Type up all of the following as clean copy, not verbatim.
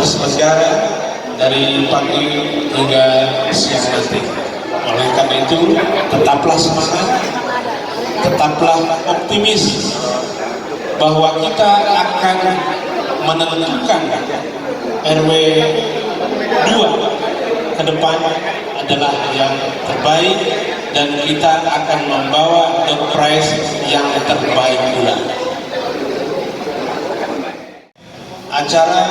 terselenggara dari pagi hingga siang nanti. Oleh karena itu, tetaplah semangat, tetaplah optimis bahwa kita akan menentukan RW 2 ke depan adalah yang terbaik, dan kita akan membawa door prize yang terbaik pula. Acara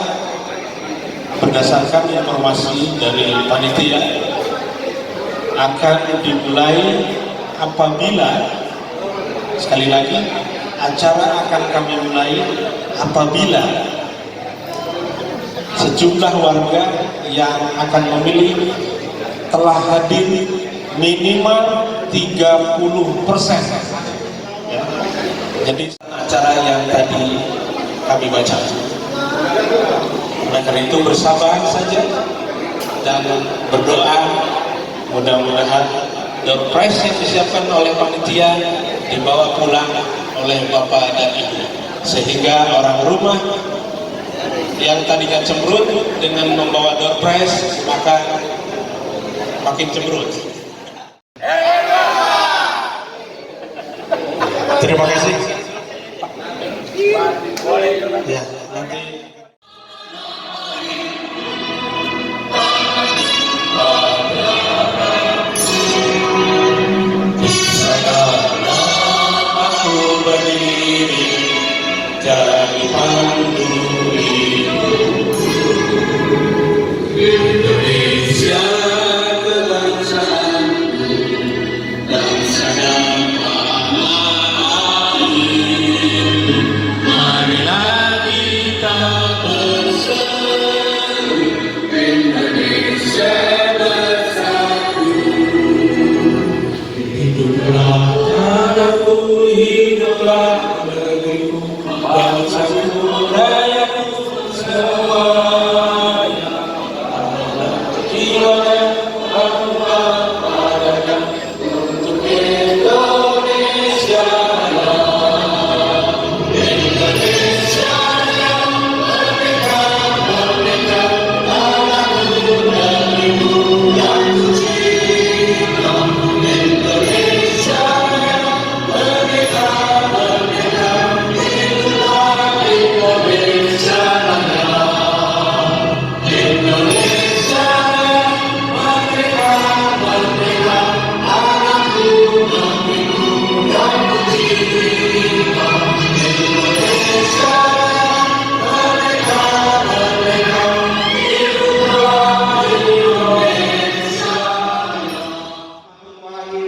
berdasarkan informasi dari panitia akan dimulai apabila, sekali lagi, acara akan kami mulai apabila sejumlah warga yang akan memilih telah hadir minimal 30%. Ya. Jadi acara yang tadi kami baca. Oleh karena itu bersabar saja dan berdoa, mudah-mudahan door prize yang disiapkan oleh panitia dibawa pulang oleh Bapak dan Ibu, sehingga orang rumah yang tadinya cemberut dengan membawa door prize maka makin cemberut. Terima kasih. Ya, nanti aku berdiri jadi pandu Indonesia kebangsaanku, bangsa dan tanah air. Marilah kita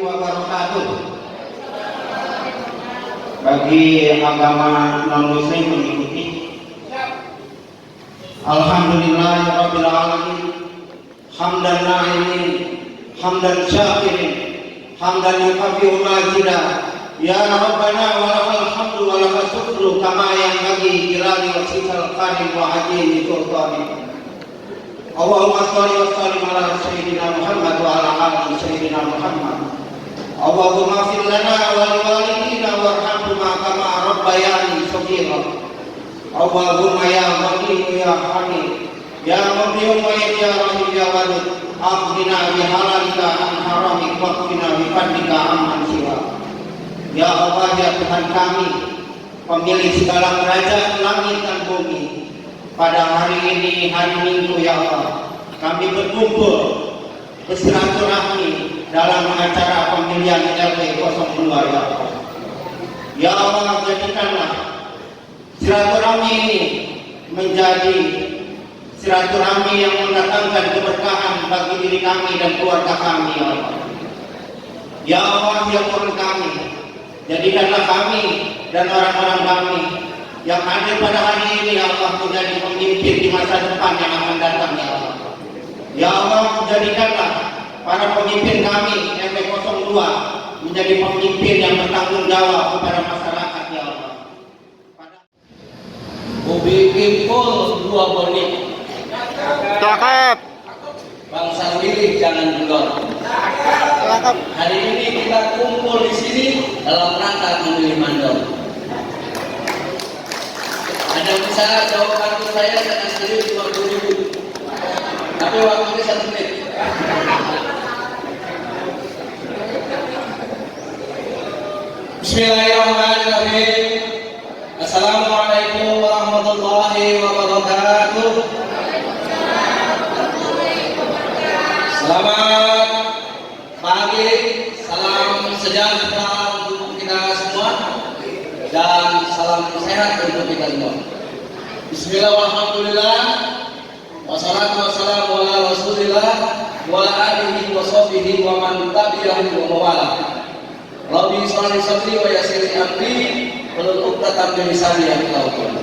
wabarakatuh. Bagi agama non-muslim mengikuti. Alhamdulillahirabbil alamin. Hamdan na'imin, hamdan syakirin, hamdan yukafi'u majidah. Ya Rabbana wa lakal hamdu wa lakal syukru kama yanbaghi jilali wajhikal karim wa azimi sultanik. Allahumma shalli wa sallim ala sayyidina Muhammad wa ala ali sayyidina Muhammad. Allahumma fir lana wa liwalidina warhamhuma kama rabbayani shaghira. Allahumma ya Ghani ya Hamid ya Mughni ya Rahim ya Wadud aqina bi halalika an haramik waqina bi fadlika amman siwa. Ya Allah ya Tuhan kami, pemilik segala kerajaan langit dan bumi, pada hari ini, hari Minggu ya Allah, kami berkumpul bersilaturahmi dalam acara pemilihan RW 02 ya Allah. Ya Allah, jadikanlah silaturahmi ini menjadi silaturahmi yang mendatangkan keberkahan bagi diri kami dan keluarga kami ya Allah. Ya Allah ya Tuhan kami, jadikanlah kami dan orang-orang kami yang hadir pada hari ini ya Allah menjadi pemimpin di masa depan yang akan datang ya Allah. Ya Allah, jadikanlah para pemimpin kami RW 02 menjadi pemimpin yang bertanggung jawab kepada masyarakat ya Allah. Ubi Kimpul 2 Bonik. Cakep. Bangsa Willy jangan kendor. Cakep. Hari ini kita kumpul di sini dalam rangka memilih mandor. Ada bisa jawab kartu saya sendiri 50.000. Tapi waktunya 1 menit. Bismillahirrahmanirrahim. Assalamualaikum warahmatullahi wabarakatuh. Selamat pagi, salam sejahtera untuk kita semua dan salam sehat untuk kita semua. Bismillah walhamdulillah wassalatu wassalamu ala rasulillah wa ala alihi wa sahbihi wa man tabi'ahu wa mawala. Rabbi sholli sadri wa yassir amri wahlul 'uqdatam min lisani yafqahu qawli.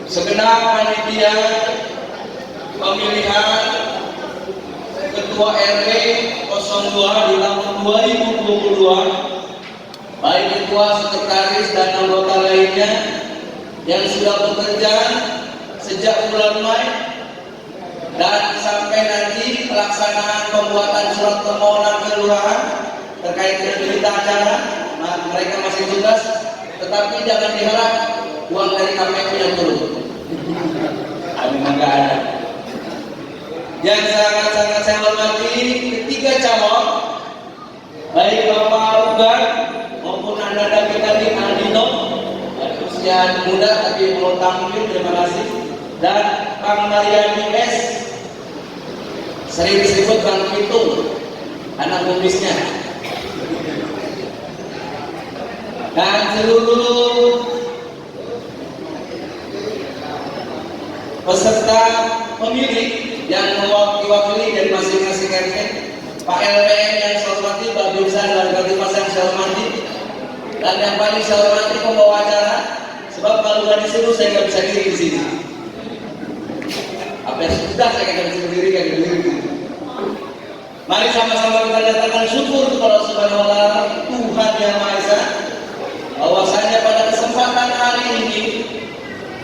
Segenap panitia pemilihan Ketua RW 02 di tahun 2022, baik ketua, sekretaris dan anggota lainnya yang sudah bekerja sejak bulan Mei dan sampai nanti pelaksanaan pembuatan surat permohonan kelurahan terkait dengan berita acara, mereka masih tugas, tetapi jangan diharap uang dari KPU-nya turun. Amin, enggak ada. Yang sangat-sangat saya hormati ketiga calon, baik Bapak Ugan maupun Anda kita di Aldino, usia muda tapi belum tampil, terima kasih. Dan Kang Mariani S, sering disebut Bang Pitung, anak kumisnya. Dan seluruh peserta pemilih yang mewakili dari masing-masing RT, Pak LPM yang saya hormati, Pak Binsan dan Katimas yang saya hormati, dan yang paling saya hormati pembawa acara, sebab kalau nggak disuruh saya nggak bisa diri di sini. Apa yang sudah saya nggak bisa berdiri kayak berdiri. Mari sama-sama kita nyatakan syukur kepada Subhanahu wa Ta'ala, Tuhan yang Maha Esa, bahwasanya pada kesempatan hari ini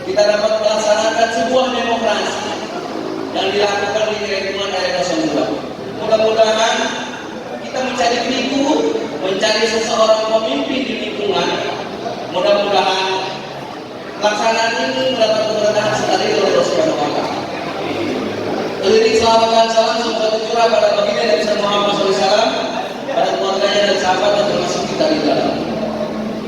kita dapat melaksanakan sebuah demokrasi yang dilakukan di lingkungan RW 02. Mudah-mudahan kita mencari figur, mencari seseorang pemimpin di lingkungan. Mudah-mudahan pelaksanaan ini mendapat keberkahan sekali dari Allah Subhanahu wa Ta'ala. Beriring selawat dan salam semoga tercurah pada baginda Nabi Muhammad SAW, pada keluarganya dan sahabat dan termasuk kita di dalam.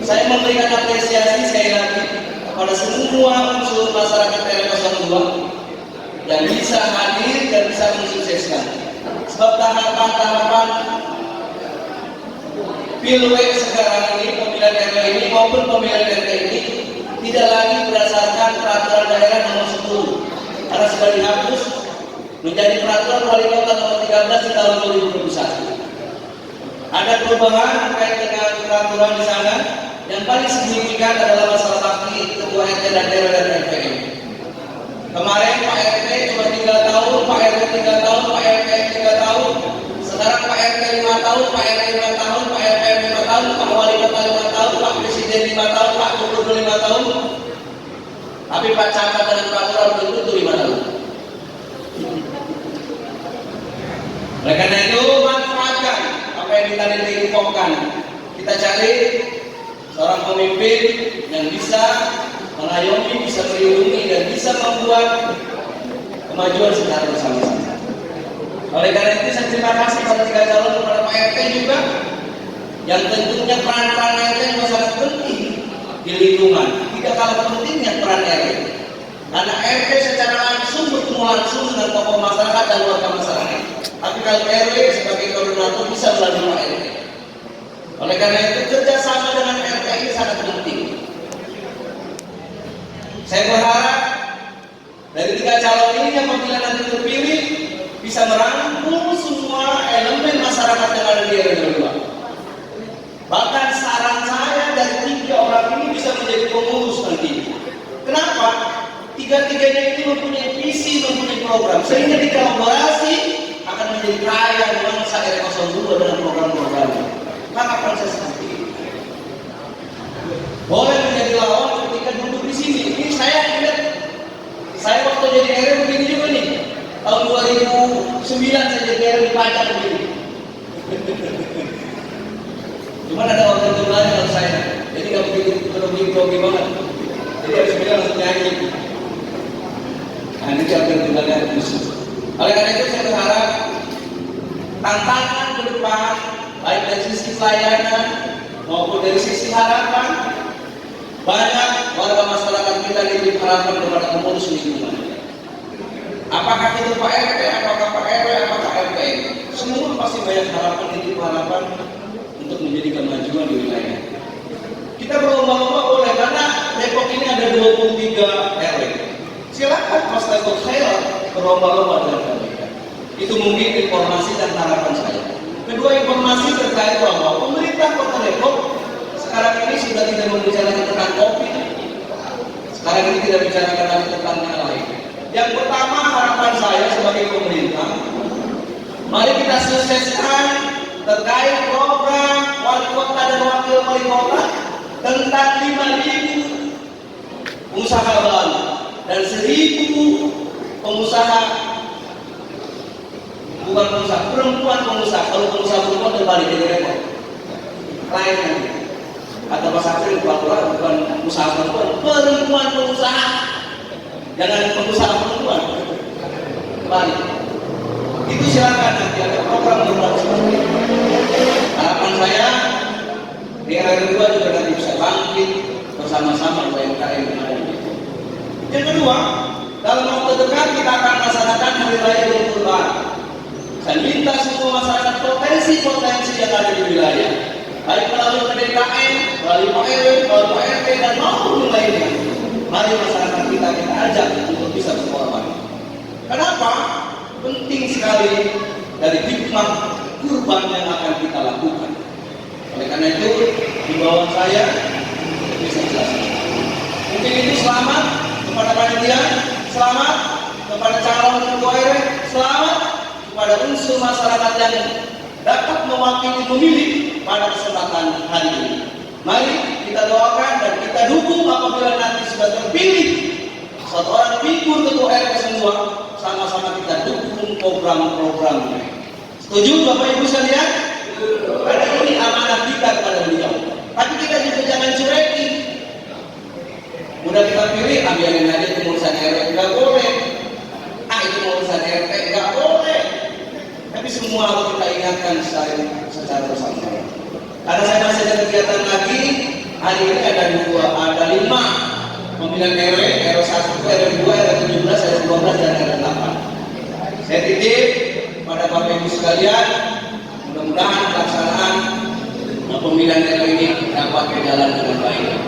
Saya memberikan apresiasi sekali lagi kepada semua unsur masyarakat RW 02 yang bisa hadir dan bisa mensukseskan. Sebab tahapan-tahapan pilwek sekarang ini, pemilihan RW ini maupun pemilihan RT ini tidak lagi berdasarkan peraturan daerah nomor 10, karena sudah dihapus menjadi peraturan wali kota nomor 13 di tahun 2021. Ada perubahan terkait dengan peraturan di sana. Yang paling signifikan adalah masalah bakti ketua RT dan RW dan RPM. Kemarin Pak RT cuma 3 tahun, Pak RW 3 tahun, Pak RPM 3 tahun. Sekarang Pak RT 5 tahun, Pak RW 5 tahun, Pak RPM 5 tahun, Pak Wali Kota 5 tahun, Pak Presiden 5 tahun, Pak Gubernur 5 tahun. Tapi Pak Camat dan Pak Lurah belum tentu 5 tahun. Oleh karena itu manfaatkan apa yang kita diinfokan. Kita cari seorang pemimpin yang bisa mengayomi, bisa melindungi dan bisa membuat kemajuan secara bersama-sama. Oleh karena itu saya terima kasih pada 3 calon, kepada Pak RT juga yang tentunya peran-peran RT juga sangat penting di lingkungan. Tidak kalah pentingnya peran RT. Karena RT secara langsung bertemu langsung dengan tokoh masyarakat dan warga masyarakat. Tapi kalau RW sebagai koordinator bisa melalui Pak RT. Oleh karena itu kerjasama dengan RT ini sangat penting. Saya berharap dari 3 calon ini yang apabila nanti terpilih bisa merangkul semua elemen masyarakat yang ada di RW 2. Bahkan saran saya dari 3 orang ini bisa menjadi pengurus nanti. Kenapa? 3-tiganya ini mempunyai visi, mempunyai program, sehingga dikolaborasi akan menjadi kaya bangsa RW 02 dengan program-programnya. Harapan saya seperti itu. Boleh menjadi lawan ketika duduk di sini. Ini saya ingat, saya waktu jadi RW begini juga nih. Tahun 2009 saya jadi RW di Pajak begini. Cuman ada waktu itu lain kalau saya, jadi nggak begitu grogi banget. Jadi harus bilang langsung nyanyi. Nah ini waktu itu lain khusus. Oleh karena itu saya berharap tantangan ke depan baik dari sisi pelayanan maupun dari sisi harapan, banyak warga masyarakat kita diberi harapan kepada pengurus lingkungan. Apakah itu Pak RT, apakah Pak RW, apakah RT, semua pasti banyak harapan, diberi harapan untuk menjadi kemajuan di wilayah. Kita berlomba-lomba boleh, karena Depok ini ada 23 RW. Silakan Mas Teguh saya berlomba-lomba dengan kami. Itu mungkin informasi dan harapan saya. Kedua, informasi terkait bahwa pemerintah Kota Depok sekarang ini sudah tidak membicarakan tentang kopi. Sekarang ini tidak bicarakan lagi tentang yang lain. Yang pertama, harapan saya sebagai pemerintah, mari kita sukseskan terkait program wali kota dan wakil wali kota tentang 5.000 pengusaha baru dan 1.000 pengusaha, bukan pengusaha, perempuan pengusaha. Kalau pengusaha perempuan terbalik jadi repot. Lain nanti. Atau Mas Afri bukan pengusaha perempuan, perempuan pengusaha. Jangan pengusaha perempuan. Balik. Itu silakan nanti ada program berlaku seperti itu. Harapan saya di RW 2 juga nanti bisa bangkit bersama-sama UMKM yang ada di situ. Yang kedua, dalam waktu dekat kita akan melaksanakan Hari Raya Idul Kurban. Saya minta semua masyarakat potensi-potensi yang ada di wilayah, baik melalui PDKM, melalui Pak RW, melalui Pak RT dan maupun lainnya. Mari masyarakat kita ajak untuk bisa berkorban. Kenapa? Penting sekali dari hikmah kurban yang akan kita lakukan. Oleh karena itu, himbauan saya bisa jelaskan. Mungkin itu selamat kepada panitia, selamat kepada calon ketua RW, selamat kepada unsur masyarakat yang dapat mewakili pemilih pada kesempatan hari ini. Mari kita doakan dan kita dukung apabila nanti sudah terpilih satu orang figur ketua RW semua, sama-sama kita dukung program-programnya. Setuju Bapak Ibu sekalian? Karena ini amanah kita kepada beliau. Tapi kita juga jangan cuekin. Udah kita pilih, ambilin aja itu urusan RW, nggak boleh. Itu urusan RT, nggak boleh. Tapi semua harus kita ingatkan secara bersama. Karena saya masih ada kegiatan lagi, hari ini ada 5 pemilihan RW, RW 1, RW 2, RW 17, RW 12, dan RW 8. Saya titip pada Bapak Ibu sekalian, mudah-mudahan pelaksanaan pemilihan RW ini dapat berjalan dengan baik.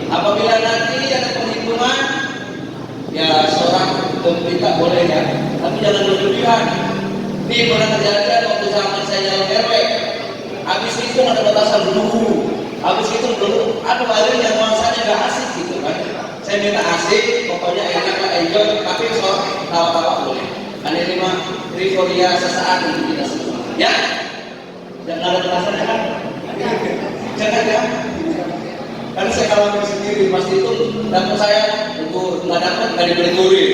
Apabila nanti ada penghitungan, ya seorang pemerintah boleh ya, tapi jangan berlebihan. Ini pernah terjadi waktu zaman saya jalan RW, habis ada batasan dulu. Habis itu belum ada airnya nuansanya nggak asik gitu kan. Saya minta asik, pokoknya enak lah, enjoy, tapi soal tawa-tawa boleh. Karena ini mah euforia sesaat untuk kita semua. Ya, jangan ada batasannya kan? Jangan ya. Karena saya kalau sendiri pasti itu dapat saya untuk nggak dapat nggak diberi.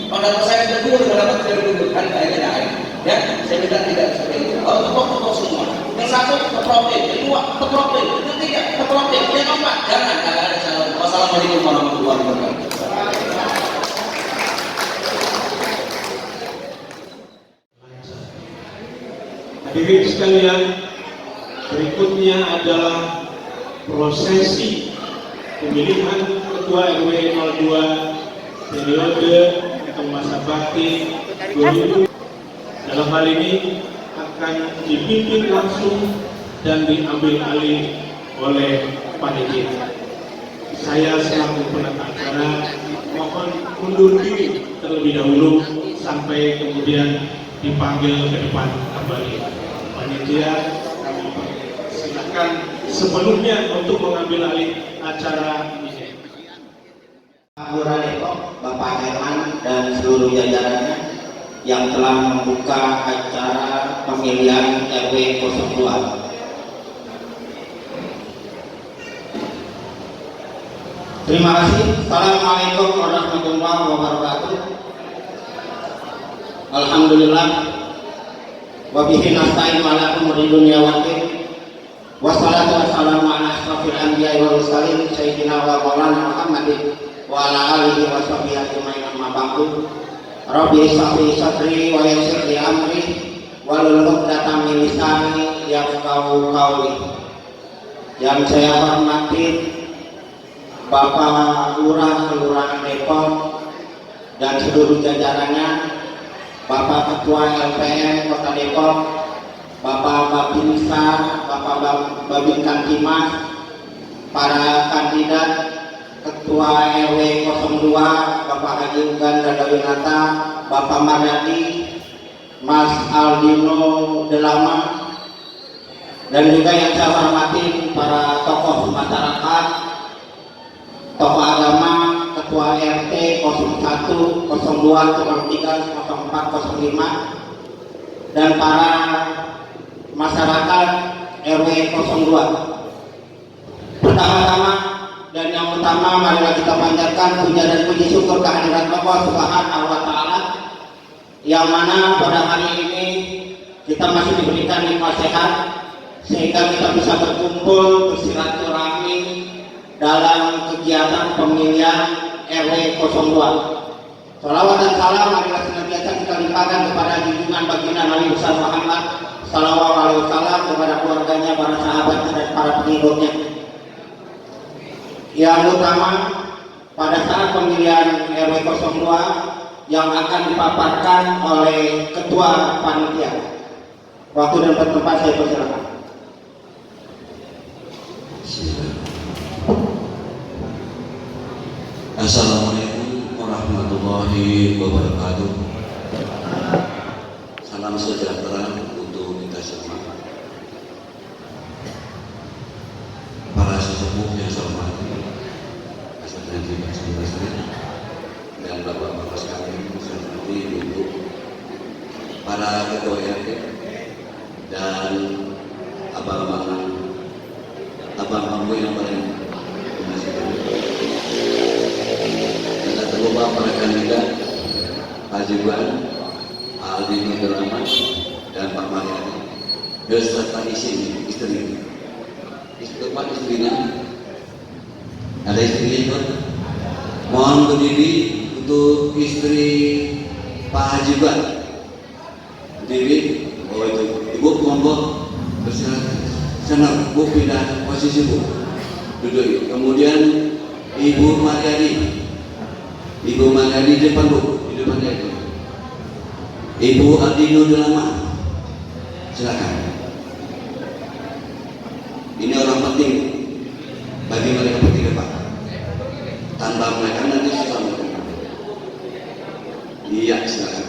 Kalau dapat saya berdua nggak dapat tidak diberi kan kayaknya lain. Ya, saya minta tidak seperti itu. Kalau tepuk semua. Yang satu keprotek, yang dua keprotek, yang tiga keprotek, yang keempat jangan ada salah. Wassalamualaikum warahmatullahi wabarakatuh. Hadirin sekalian, berikutnya adalah prosesi pemilihan Ketua RW 02 periode atau masa bakti 2000. Dalam hal ini akan dipimpin langsung dan diambil alih oleh panitia. Saya selaku penata acara mohon mundur diri terlebih dahulu sampai kemudian dipanggil ke depan kembali. Panitia kami silakan sebelumnya untuk mengambil alih acara ini. Lurah Depok, Bapak Herman dan seluruh jajarannya yang telah membuka acara pemilihan RW 02. Terima kasih. Assalamualaikum warahmatullahi wabarakatuh. Alhamdulillah. Wabihi nasta'in ala umuri dunya wal akhirah. Wassalatu wassalamu ala asrofil anbiya'i wal mursalin sayyidina wa maulana Muhammadin wa ala alihi wa sahbihi ajma'in amma ba'du. Rabbi shrah sadri wa yassir li amri wahlul 'uqdatam min lisani yafqahu qawli. Yang saya hormati Bapak Lurah Kelurahan Depok dan seluruh jajarannya, Bapak Ketua LPM Kota Depok, Bapak Babinsa, Bapak Babinkan Timas, para kandidat Ketua RW 02, Bapak Haji Ugan Dadawinata, Bapak Maryadi, Mas Aldino Delama, dan juga yang saya hormati para tokoh masyarakat, tokoh agama, Ketua RT 01, 02, 03, 04, 05, dan para masyarakat RW 02. Pertama-tama dan yang utama, marilah kita panjatkan puja dan puji syukur kehadirat Allah Subhanahu wa Ta'ala, yang mana pada hari ini kita masih diberikan nikmat sehat sehingga kita bisa berkumpul bersilaturahmi dalam kegiatan pemilihan RW 02. Salawat dan salam marilah senantiasa kita limpahkan kepada junjungan baginda Nabi besar Muhammad sallallahu alaihi wasallam, kepada keluarganya, para sahabatnya dan para pengikutnya. Yang utama pada saat pemilihan RW 02 yang akan dipaparkan oleh Ketua Panitia. Waktu dan tempat saya persilakan. Assalamualaikum warahmatullahi wabarakatuh. Salam sejahtera untuk kita semua. Para sesepuh yang saya hormati, dan bapak-bapak sekalian seperti ibu, para ketua RT dan abang-abang yang paling kita terlupa para kandidat Haji Wan, Aldino Delama, dan Pak Maryadi beserta istri. Istrinya ada istrinya itu. Mohon berdiri untuk istri Pak Haji Wan. Berdiri. Oh itu ibu, monggo bersilakan. Sana bu, pindah posisi bu, duduk. Kemudian Ibu Maryadi depan bu, di depan itu. Ibu Aldino Delama, silakan. Ini orang penting bagi mereka bertiga Pak. Tanpa mereka nanti susah mereka. Iya, silakan.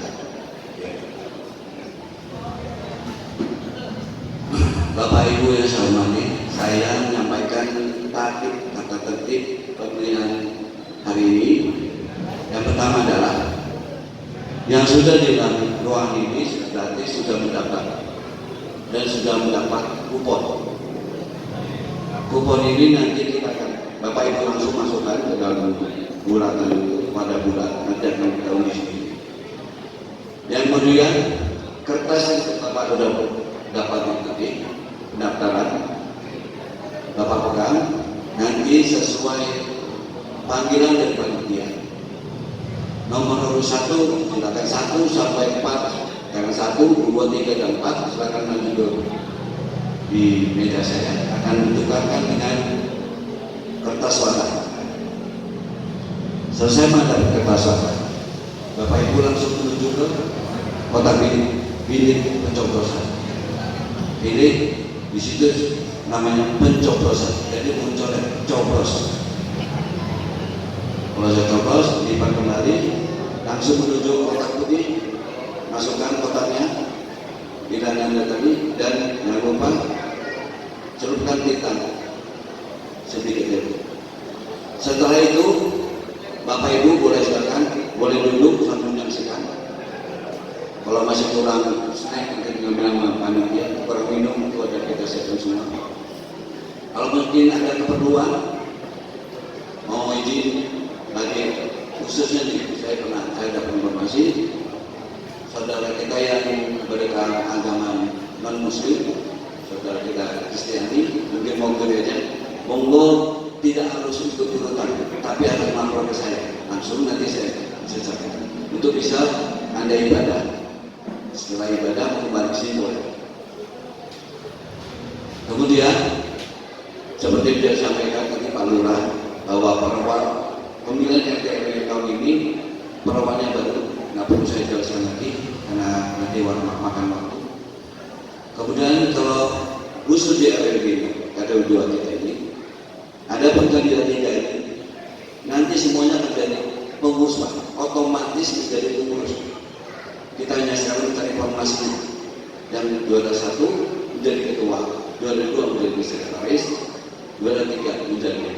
Bapak Ibu yang saya hormati, saya menyampaikan kata tertib pemilihan hari ini. Yang pertama adalah yang sudah di dalam ruang ini berarti sudah mendapat dan sudah mendapat kupon. Kupon ini nanti kita akan Bapak Ibu langsung masukkan ke dalam bulatan itu pada bulan nanti akan kita undi sendiri. Yang kemudian kertas yang Bapak sudah dapat tadi pendaftaran Bapak pegang nanti sesuai panggilan dari panitia. Nomor 1 silakan 1 sampai 4, karena 1, 2, 3 dan 4 silakan maju dulu di meja saya akan ditukarkan dengan kertas suara. Selesai mendapat kertas suara, Bapak Ibu langsung menuju ke kotak bilik pencoblosan. Pilih di situ namanya pencoblosan, jadi munculnya coblos. Kalau saya coblos, lipat kembali, langsung menuju kotak putih, masukkan kotaknya, pilihan Anda tadi, dan jangan lupa celupkan tinta sedikit dulu. Setelah itu, Bapak Ibu boleh silakan, boleh duduk sambil menyaksikan. Kalau masih kurang snack, mungkin ngambil panitia, kurang minum, itu ada kita siapkan semua. Kalau mungkin ada keperluan, mau izin bagi khususnya saya dapat informasi saudara kita yang beragama non muslim, saudara kita Kristiani mungkin mau gereja, monggo tidak harus ikut ikutan, tapi ada melapor ke saya langsung, nanti saya sampaikan untuk bisa Anda ibadah. Setelah ibadah mau kembali ke sini. Kemudian seperti yang saya sampaikan tadi Pak Lurah bahwa pemilihan RT RW tahun ini perawannya baru, nggak perlu saya jelaskan lagi karena nanti makan waktu. Kemudian kalau khusus di RW ada 2 kita ini, ada penggantian 3 ini, nanti semuanya akan jadi pengurus Pak, otomatis menjadi pengurus. Kita hanya sekarang mencari informasi. Yang juara 1 menjadi ketua, juara 2 menjadi sekretaris, juara 3 menjadi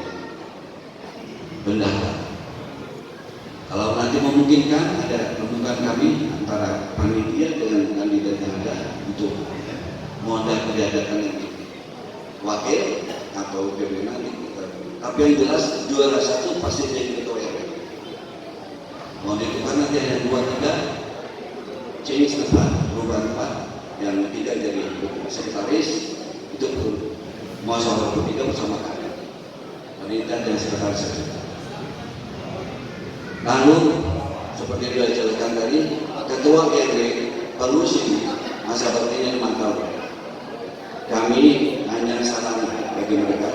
bendahara. Kalau nanti memungkinkan ada pembukaan kami antara panitia dengan kandidat yang ada untuk modal diadakan yang wakil atau PB nanti. Tapi yang jelas juara 1 pasti jadi ketua RW. Mau ditukar nanti ada 2, 3 change tempat, perubahan tempat, yang 3 jadi sekretaris itu mau sama bertiga bersama kami. Panitia dan sekretaris. Lalu seperti yang sudah dijelaskan tadi, ketua RW perlu sih masa baktinya 5 tahun. Kami hanya saran bagi mereka,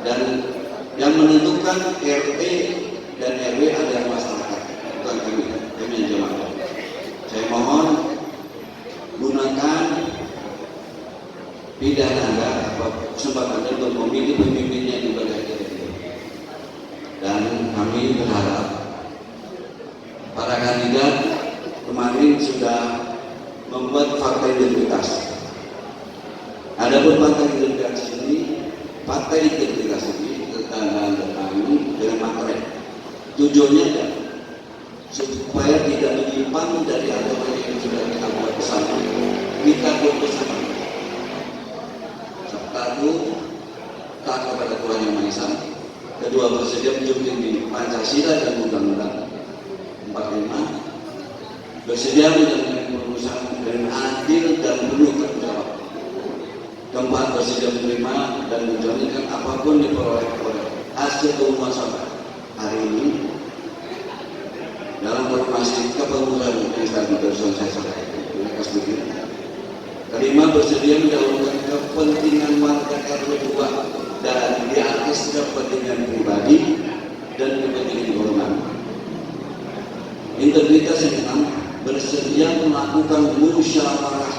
dan yang menentukan RT dan RW adalah masyarakat, bukan kami yang jemaah. Saya mohon gunakan pilihan Anda atau kesempatan Anda untuk memilih pemimpinnya di wilayah kita. Dan kami berharap para kandidat kemarin sudah membuat fakta identitas. Adapun fakta identitas ini, tentang kami dengan materi. Tujuannya adalah supaya tidak menyimpang dari aturan yang sudah kita buat bersama. Kita buat bersama. Satu, taat kepada Tuhan Yang Maha Esa. Kedua, bersedia menjunjung tinggi Pancasila dan Undang-Undang 45. Bersedia menjalankan perusahaan dengan adil dan penuh tanggung jawab. Keempat, bersedia menerima dan menjalankan apapun diperoleh oleh hasil keumuman hari ini dalam formasi kepengurusan yang tadi barusan saya sampaikan. Kelima, bersedia mendahulukan kepentingan warga RW 2 dan di atas kepentingan pribadi dan kepentingan golongan. Integritas yang keenam, bersedia melakukan musyawarah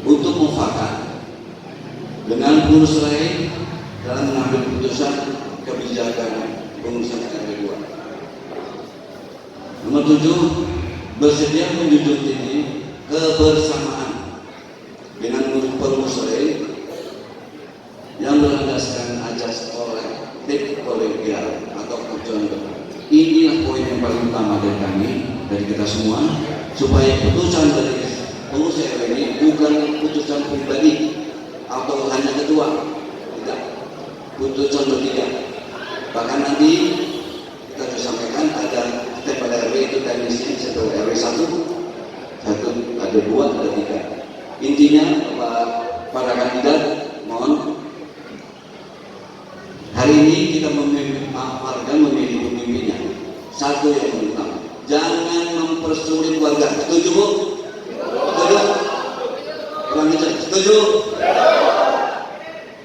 untuk mufakat dengan pengurus lain dalam mengambil keputusan kebijakan pengurusan RW 2. Nomor 7, bersedia menjunjung tinggi kebersamaan dengan pengurus lain yang ideal atau tujuan depan. Inilah poin yang paling utama dari kami, dari kita semua, supaya putusan dari pengurus RW ini bukan putusan pribadi atau hanya ketua, tidak, putusan bertiga. Bahkan nanti kita sudah sampaikan ada pada RW itu teknisnya satu RW satu, ada dua, ada tiga. Intinya para kandidat mohon hari ini kita warga memilih pemimpinnya. Satu yang utama, jangan mempersulit warga. Setuju Bu? Setuju? Kurang kencang. Setuju?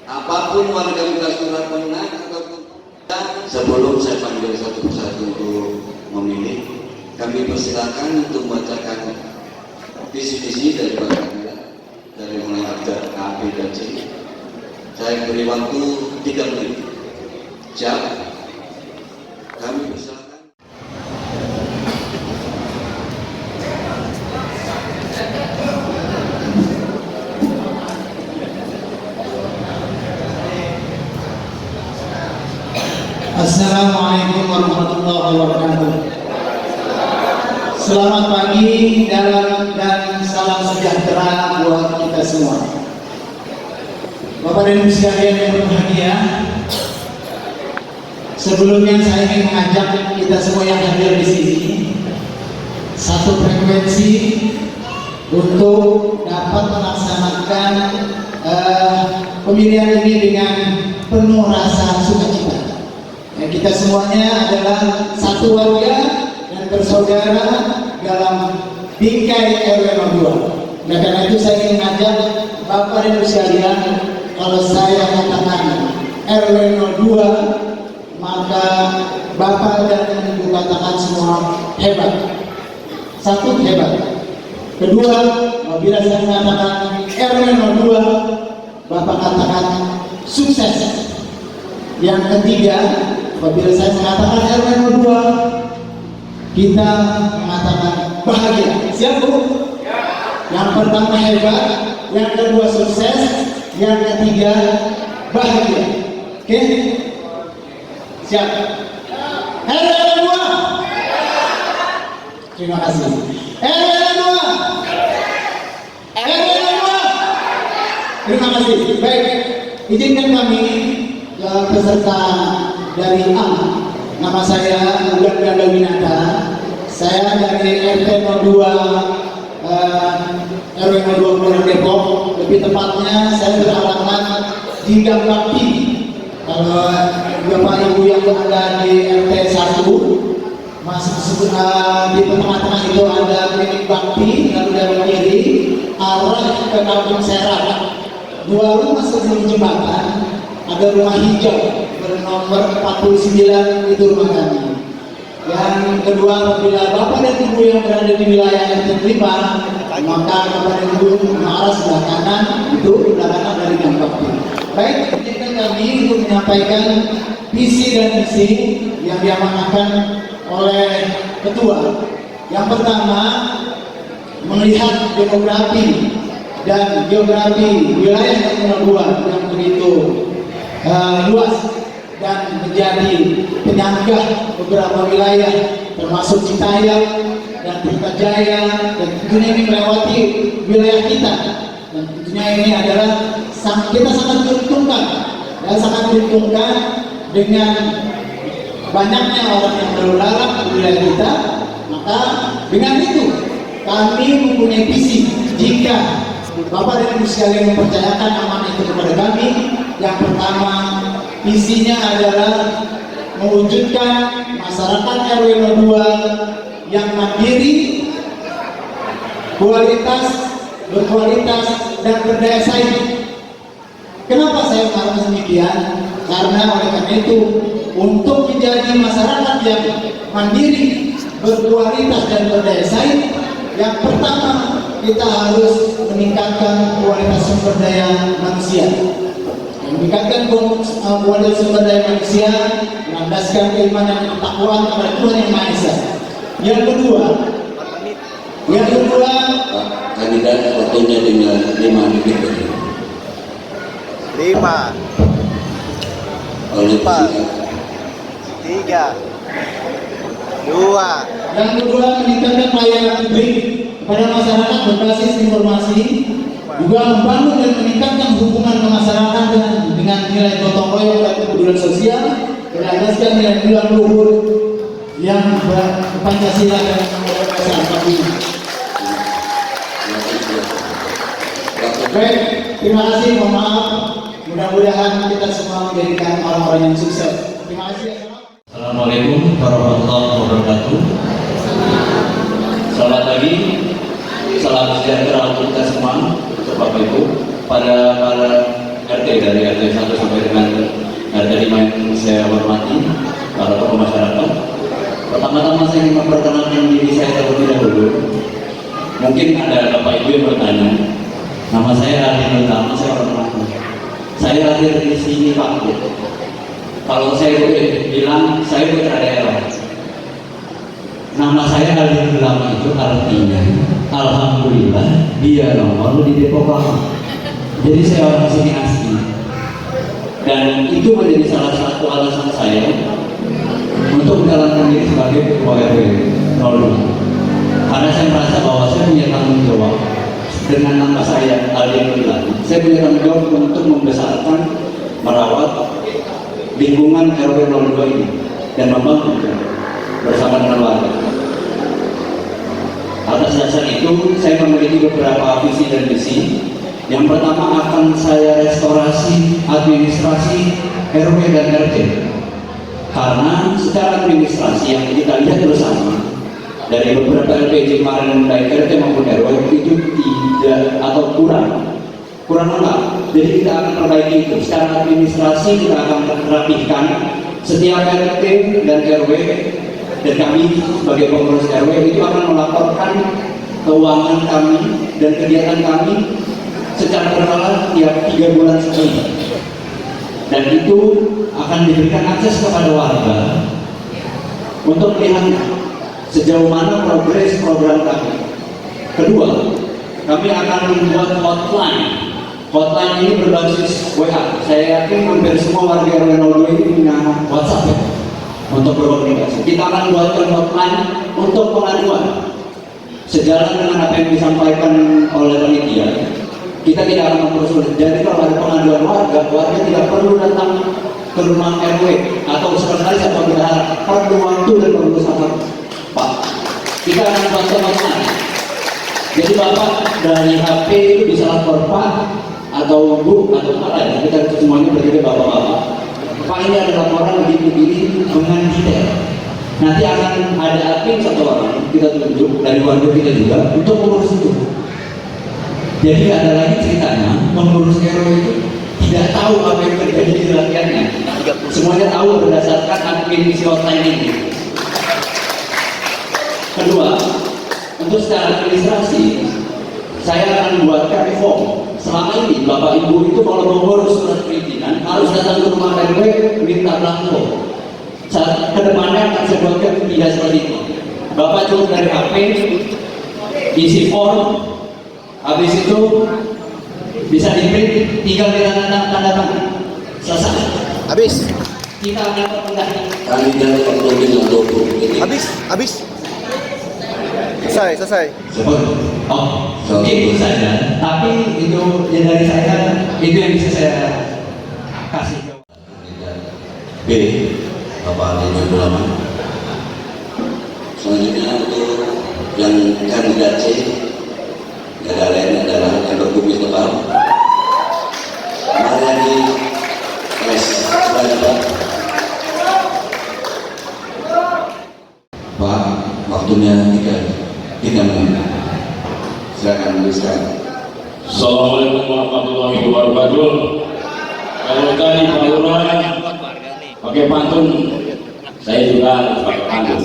Apapun warga minta surat pengenang ataupun sebelum saya panggil satu persatu untuk memilih, kami persilakan untuk membacakan visi-visi dari para kandidat dari mulai A, B, dan C. Saya beri waktu 3 menit. Siap? Kami persilakan. Assalamualaikum warahmatullahi wabarakatuh. Selamat pagi dan salam sejahtera buat kita semua. Bapak dan Ibu sekalian yang berbahagia, sebelumnya saya ingin mengajak kita semua yang hadir di sini satu frekuensi untuk dapat melaksanakan pemilihan ini dengan penuh rasa sukacita. Kita semuanya adalah satu warga dan bersaudara dalam bingkai RW 02. Nah, karena itu saya ingin mengajak Bapak dan Ibu sekalian, kalau saya katakan RW 02, maka Bapak dan Ibu katakan semua hebat. Satu, hebat. Kedua, apabila saya mengatakan RW 02, Bapak katakan sukses. Yang ketiga, apabila saya mengatakan RW 02, kita mengatakan bahagia. Siap Bu? Yang pertama hebat, yang kedua sukses, yang ketiga bahagia. Oke? Siap? RW 02. Terima kasih. RW 02. RW 02. Terima kasih. Baik, izinkan kami peserta dari A. Nama saya Ulan Ganda Winata. Saya dari RT 02 RW 02 Kelurahan Depok. Lebih tepatnya saya beralamat di Gang Bakti. Kalau Bapak Ibu yang ada di RT 1 masuk di tengah-tengah itu ada klinik Bakti, lalu dari kiri arah ke Kampung Serang. 2 rumah sebelum jembatan ada rumah hijau bernomor 49, itu rumah kami. Yang kedua, apabila Bapak dan Ibu yang berada di wilayah RT 5, maka Bapak dan Ibu mengarah sebelah kanan, itu sebelah kanan dari Gang Bakti. Baik, izinkan kami untuk menyampaikan visi dan misi yang diamanahkan oleh ketua. Yang pertama, melihat demografi dan geografi wilayah RT 02 yang begitu luas dan menjadi penyanggah beberapa wilayah termasuk Citayam dan Pelita-Jaya, dan tentunya ini melewati wilayah kita, dan tentunya ini adalah kita sangat diuntungkan dan sangat diuntungkan dengan banyaknya orang yang berlalang di wilayah kita. Maka dengan itu kami mempunyai visi, jika Bapak dan Ibu sekalian mempercayakan amanah itu kepada kami. Yang pertama, visinya adalah mewujudkan masyarakat RW 02 yang mandiri, berkualitas dan berdaya saing. Kenapa saya mengatakan demikian? Karena oleh karena itu, untuk menjadi masyarakat yang mandiri, berkualitas dan berdaya saing, yang pertama kita harus meningkatkan kualitas sumber daya manusia. Meningkatkan kualitas sumber daya manusia, melandaskan keimanan dan ketakwaan kepada Tuhan Yang Maha Esa. Yang kedua, kandidat waktunya tinggal 5 menit. 5. Oleh 3, 2. Yang kedua, meningkatkan pelayanan publik kepada masyarakat berbasis informasi, juga membangun dan meningkatkan hubungan kemasyarakat dengan nilai gotong royong dan kepedulian sosial, berlandaskan nilai-nilai luhur yang Pancasila dan masyarakat ini. Baik, terima kasih, mohon maaf. Mudah-mudahan kita semua menjadikan orang-orang yang sukses. Terima kasih. Assalamualaikum warahmatullahi wabarakatuh. Selamat pagi, salam sejahtera untuk kita semua, untuk Bapak Ibu, para RT dari RT 1 sampai dengan RT 5 yang saya hormati, para tokoh masyarakat. Pertama-tama saya ingin memperkenalkan diri saya terlebih dahulu. Mungkin ada Bapak Ibu yang bertanya, nama saya Radin Utama, saya orang Malang. Saya lahir di sini Pak. Kalau saya boleh bilang, saya putra daerah. Nama saya Radin Utama itu artinya, alhamdulillah dia nongol di Depok Lama. Jadi saya orang sini asli. Dan itu menjadi salah satu alasan saya untuk menjalankan diri sebagai ketua RW 02. Karena saya merasa bahwa saya punya tanggung jawab dengan nama saya Radin Utama. Saya punya tanggung jawab untuk membesarkan, merawat lingkungan RW 02 ini dan membangun bersama dengan warga. Atas dasar itu, saya memiliki beberapa visi dan misi. Yang pertama, akan saya restorasi administrasi RW dan RT. Karena secara administrasi yang kita lihat bersama dari beberapa LPJ kemarin baik RT maupun RW itu tidak atau kurang lengkap. Jadi kita akan perbaiki itu. Secara administrasi kita akan rapihkan setiap RT dan RW, dan kami sebagai pengurus RW itu akan melaporkan keuangan kami dan kegiatan kami secara berkala tiap 3 bulan sekali. Dan itu akan diberikan akses kepada warga untuk melihat sejauh mana progres program kami. Kedua, kami akan membuat hotline. Hotline ini berbasis WA. Saya yakin hampir semua warga RW 02 ini punya WhatsApp ya, untuk berkomunikasi. Kita akan buatkan hotline untuk pengaduan. Sejalan dengan apa yang disampaikan oleh panitia, kita tidak akan mempersulit. Jadi kalau ada pengaduan warga tidak perlu datang ke rumah RW atau sekali saya berharap perlu waktu dan perlu sabar. Pak, kita akan buatkan hotline. Jadi Bapak dari HP itu bisa lapor Pak atau Bu atau apa ya, kita semuanya berdiri bapak-bapak. Pak, ini ada laporan begini dengan detail. Nanti akan ada admin satu orang kita tunjuk dari warga kita juga untuk mengurus itu. Jadi ada lagi ceritanya, pengurus RW itu tidak tahu apa yang terjadi di rakyatnya. Semuanya tahu berdasarkan admin si hotline ini. Kedua, untuk secara administrasi, saya akan buatkan form. Selama ini Bapak Ibu itu kalau mengurus surat perizinan harus datang ke rumah RW minta belangko. Saat kedepannya akan saya buatkan tidak seperti itu. Bapak cukup dari HP, isi form, habis itu bisa di-print, tinggal tanda tangan, selesai. Habis. Kita akan perpendahkan. Habis. Selesai. Oh, itu saja. Tapi itu yang dari saya, itu yang bisa saya kasih. B. Bapak Radin Utama. Selanjutnya untuk yang kandidat C, tidak lain adalah yang berkumis tebal, Mariani S. Selanjutnya Pak, waktunya 3 menit. Silakan menuliskan. Assalamualaikum warahmatullahi wabarakatuh. Kalau tadi Pak Lurah pakai pantun, saya juga harus pakai pantun.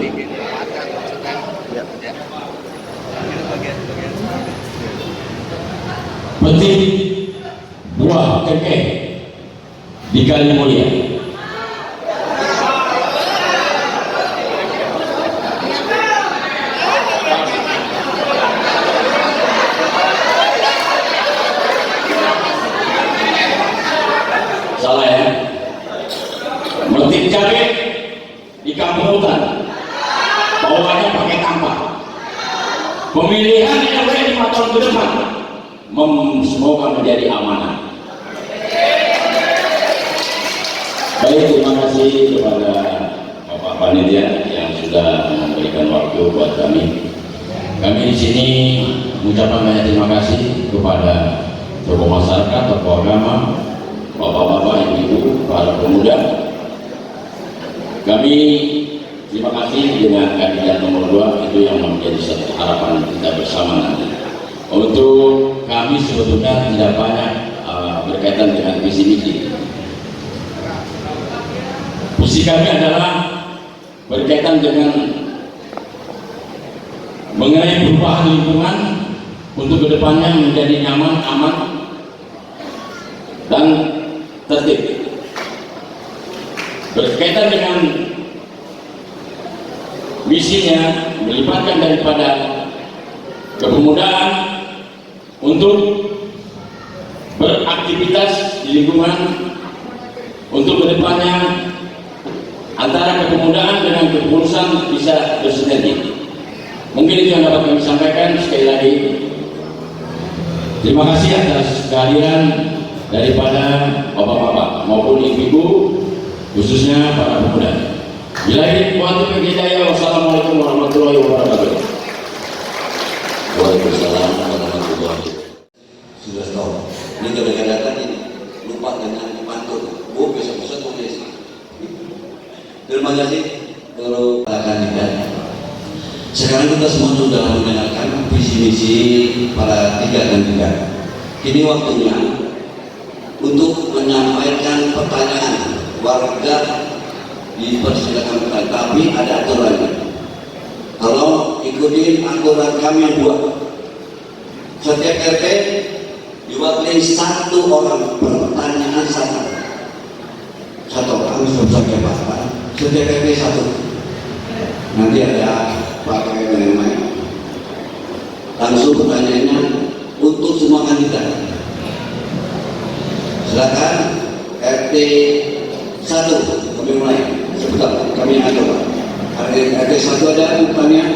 Petik buah kekeh di Kali Mulia. Salah ya. Metik cabai pemilihan RW 5 tahun ke depan semoga menjadi amanah. Baik, terima kasih kepada Bapak Panitia yang sudah memberikan waktu buat kami. Kami di sini mengucapkan banyak terima kasih kepada tokoh masyarakat, tokoh agama, bapak-bapak, ibu-ibu, para pemuda. Kami terima kasih dengan kandidat nomor 2 itu yang menjadi satu harapan kita bersama nanti. Untuk kami sebetulnya tidak banyak berkaitan dengan visi misi. Visi kami adalah berkaitan dengan mengenai perubahan lingkungan untuk kedepannya menjadi nyaman, aman, dan tertib. Berkaitan dengan misinya melibatkan daripada kepemudaan untuk beraktivitas di lingkungan untuk kedepannya antara kepemudaan dengan kepengurusan bisa bersinergi. Mungkin itu yang dapat kami sampaikan. Sekali lagi terima kasih atas kehadiran daripada bapak-bapak maupun ibu-ibu, khususnya para pemuda. Billahi taufiq wal hidayah. Wassalamualaikum warahmatullahi wabarakatuh. Waalaikumsalam warahmatullahi wabarakatuh. Sudah tahu. Ini kadang-kadang ini lupa dengan pantun. Oh, bisa-bisa tulis. Terima kasih kalau kandidat. Sekarang kita semua sudah mendengarkan visi misi para 3 kandidat. Kini waktunya untuk menyampaikan pertanyaan. Warga dipersilakan bertanya, tapi ada aturannya. Kalau ikutin aturan kami buat, setiap RT diwakili 1 orang, pertanyaan 1 orang saja Pak. Setiap RT 1. Nanti ada pakai yang lain. Langsung pertanyaannya untuk semua kandidat. Silakan RT 1 kami mulai. Sebentar, kami ada Pak. RT 1 ada pertanyaan.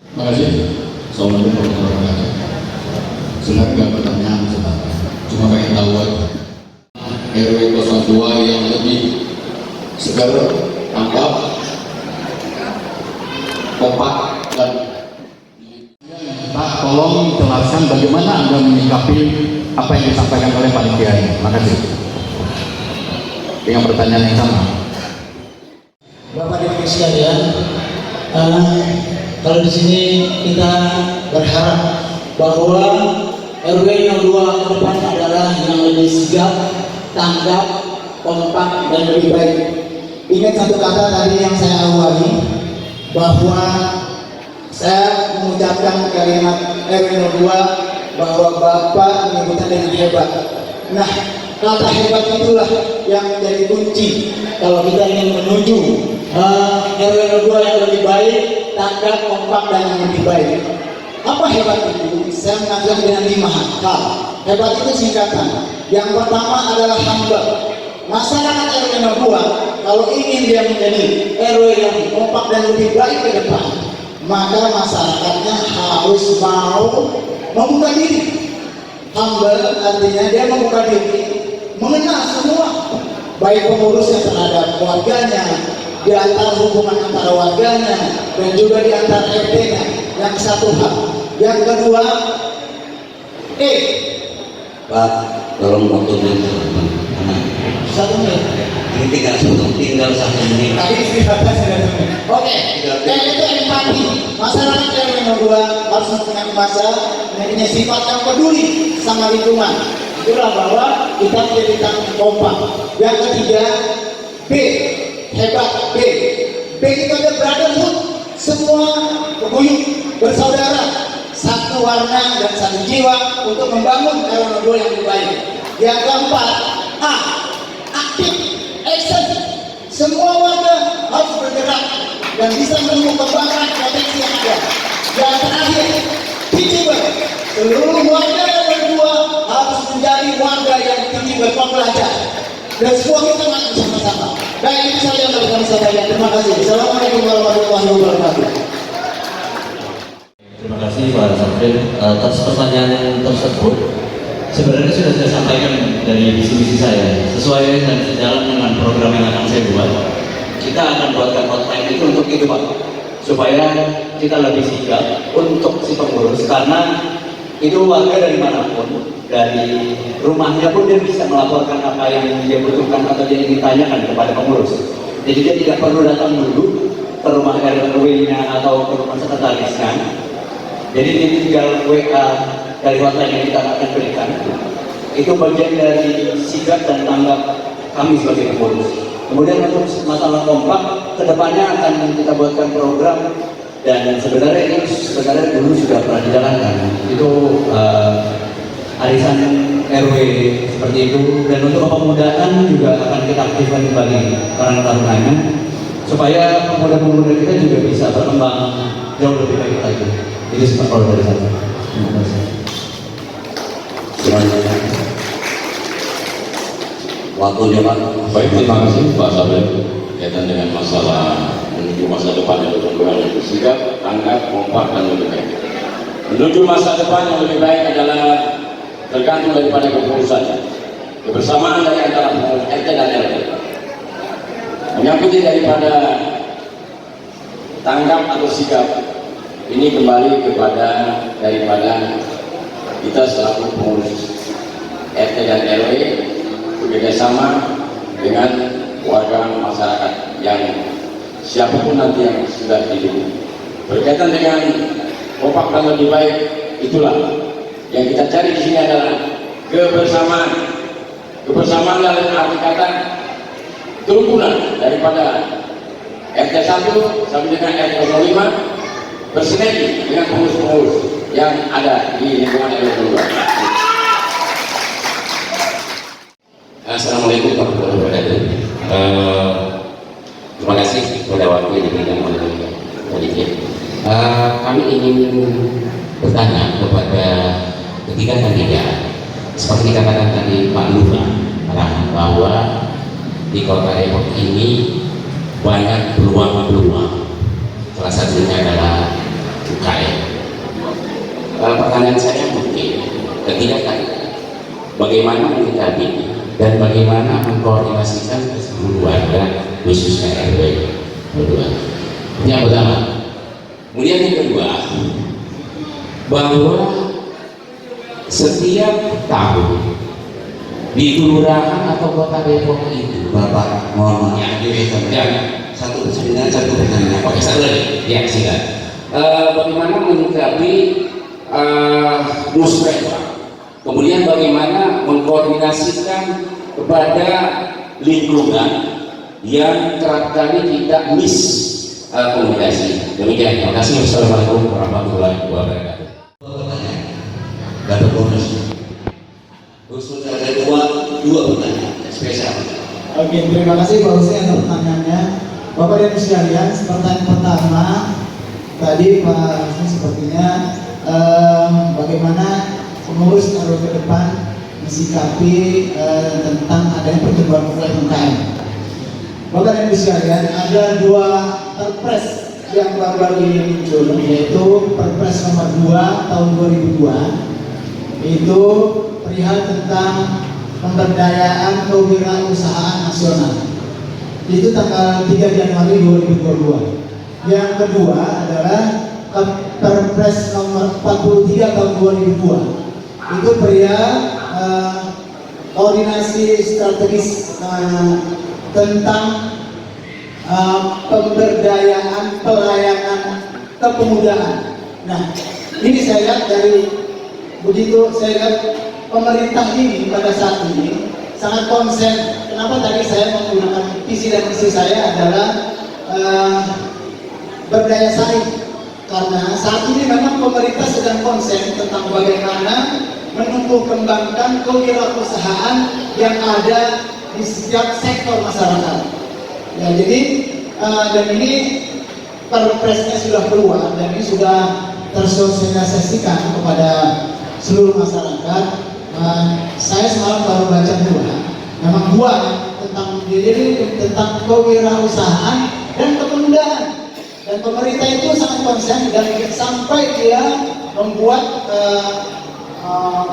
Terima kasih. Assalamualaikum warahmatullahi wabarakatuh. Sebenarnya nggak pertanyaan, cuma pengen tahu aja. RW 02 yang lebih segar, tanggap, kompak, dan Pak, tolong jelaskan bagaimana Anda menyikapi apa yang disampaikan oleh panitia ini. Terima kasih. Dengan pertanyaan yang sama. Bapak Ibu sekalian, kalau di sini kita berharap bahwa RW 02 ke depan adalah yang lebih sigap, tanggap, kompak, dan lebih baik. Ingat satu kata tadi yang saya awali, bahwa saya mengucapkan kalimat RW 02 bahwa Bapak menyebutnya dengan hebat. Nah, kata hebat itulah yang menjadi kunci kalau kita ingin menuju RW 02 yang lebih baik, tanggap, kompak, dan yang lebih baik. Apa hebat itu? Saya mengajar dengan 5 hal. Hebat itu singkatan. Yang pertama adalah humble. Masyarakat RW 02 kalau ingin dia menjadi RW yang kompak dan lebih baik ke depan, maka masyarakatnya harus mau membuka diri. Humble artinya dia membuka diri, mengenal semua, baik pengurusnya terhadap warganya, di antara hubungan antara warganya, dan juga di antara RT-nya. Yang satu hal. Yang kedua, Pak, tolong waktunya 1 menit. ini tinggal 1 menit. Tadi istirahatnya sudah 1 menit. Oke. Dan itu empati. Masyarakat RW 02 harus mempunyai masa mempunyai sifat yang peduli sama lingkungan. Itulah bahwa kita menjadi tanggung kompak. Yang ketiga, B, hebat. B itu ada brotherhood. Semua berguyup, bersaudara, satu warna dan satu jiwa untuk membangun RW 02 yang lebih baik. Yang keempat, A, aktif, action. Semua warga harus bergerak dan bisa mengembangkan potensi yang ada. Yang terakhir, teachable. Seluruh warga RW 02 harus menjadi warga yang teachable, pembelajar. Dan semua kita maju sama-sama. Baik, itu saja yang kami sampaikan. Terima kasih. Assalamualaikum warahmatullahi wabarakatuh. Terima kasih Pak Safrin atas pertanyaan tersebut. Sebenarnya sudah saya sampaikan dari visi-misi saya, sesuai dan sejalan dengan program yang akan saya buat. Kita akan buatkan hotline itu untuk itu Pak, supaya kita lebih sigap untuk si pengurus, karena itu warga dari manapun, dari rumahnya pun dia bisa melaporkan apa yang dia butuhkan atau dia ingin tanyakan kepada pengurus. Jadi dia tidak perlu datang dulu ke rumah RW-nya atau ke rumah sekretarisnya. Jadi dia tinggal WA dari hotline yang kita akan berikan. Itu bagian dari sigap dan tanggap kami sebagai pengurus. Kemudian untuk masalah kompak, kedepannya akan kita buatkan program, dan sebenarnya dulu sudah pernah dijalankan. Itu arisan RW seperti itu, dan untuk kepemudaan juga akan kita aktifkan kembali Karang Tarunanya, supaya pemuda-pemuda kita juga bisa berkembang jauh lebih baik lagi. Jadi seperti kalau dari saya. Terima kasih. Waktunya Pak. Baik, terima kasih Pak Sabri. Kaitan dengan masalah menuju masa depan yang lebih baik, sikap, tanggap, kompak dan lebih baik. Menuju masa depan yang lebih baik adalah tergantung daripada kepengurusannya, kebersamaan dari antara pengurus RT dan RW. Menyangkuti daripada tanggap atau sikap ini kembali kepada daripada kita selaku pengurus RT dan RW bekerjasama dengan warga masyarakat yang siapapun nanti yang sudah hidup. Berkaitan dengan kompak dan lebih baik, itulah yang kita cari di sini adalah kebersamaan. Kebersamaan dalam arti kata kerukunan daripada RT 1 sampai dengan RT 05 bersinergi dengan pengurus-pengurus yang ada di lingkungan RW 02. Assalamualaikum warahmatullahi wabarakatuh. Terima kasih pada waktu yang diberikan oleh panitia. Kami ingin bertanya kepada ketiga kandidat, seperti dikatakan tadi Pak Lura, bahwa di Kota Depok ini banyak peluang-peluang. Salah satunya adalah UKM. Pertanyaan saya mungkin ketiga kandidat, bagaimana menyikapi dan bagaimana mengkoordinasikan ke seluruh warga khususnya RW berdua. Yang pertama. Kemudian yang kedua, bahwa setiap tahun di kelurahan atau kota Depok itu, Bapak, mohon maaf. Satu pertanyaan. Oke, satu lagi. Ya, silakan. Bagaimana menyikapi musrah? Kemudian bagaimana mengkoordinasikan kepada lingkungan yang kerap kali tidak miss komunikasi. Demikian. Terima kasih. Wassalamualaikum warahmatullahi wabarakatuh. Dapat bonus. Khusus ada dua pertanyaan spesial. Oke, terima kasih Pak Hussein atas pertanyaannya. Bapak dan Ibu sekalian, pertanyaan pertama tadi Pak Hussein sepertinya bagaimana pengurus RW ke depan mensikapi tentang adanya pertumbuhan UMKM. Bapak dan Ibu sekalian, ada dua perpres yang baru-baru ini muncul, yaitu Perpres nomor 2 tahun 2002, itu perihal tentang pemberdayaan kewirausahaan nasional. Itu tanggal 3 Januari 2022. Yang kedua adalah Perpres nomor 43 tahun 2002. Itu perihal koordinasi strategis tentang pemberdayaan pelayanan kepemudaan. Nah, ini saya lihat dari begitu saya lihat pemerintah ini pada saat ini sangat konsen. Kenapa tadi saya menggunakan visi dan misi saya adalah berdaya saing, karena saat ini memang pemerintah sedang konsen tentang bagaimana menumbuh kembangkan kewirausahaan yang ada di setiap sektor masyarakat. Ya, jadi dan ini perpresnya sudah keluar dan ini sudah tersosialisasikan kepada seluruh masyarakat. Saya semalam baru baca memang dua tentang diri, tentang kewirausahaan dan kepemudaan. Dan pemerintah itu sangat konsen dan sampai dia membuat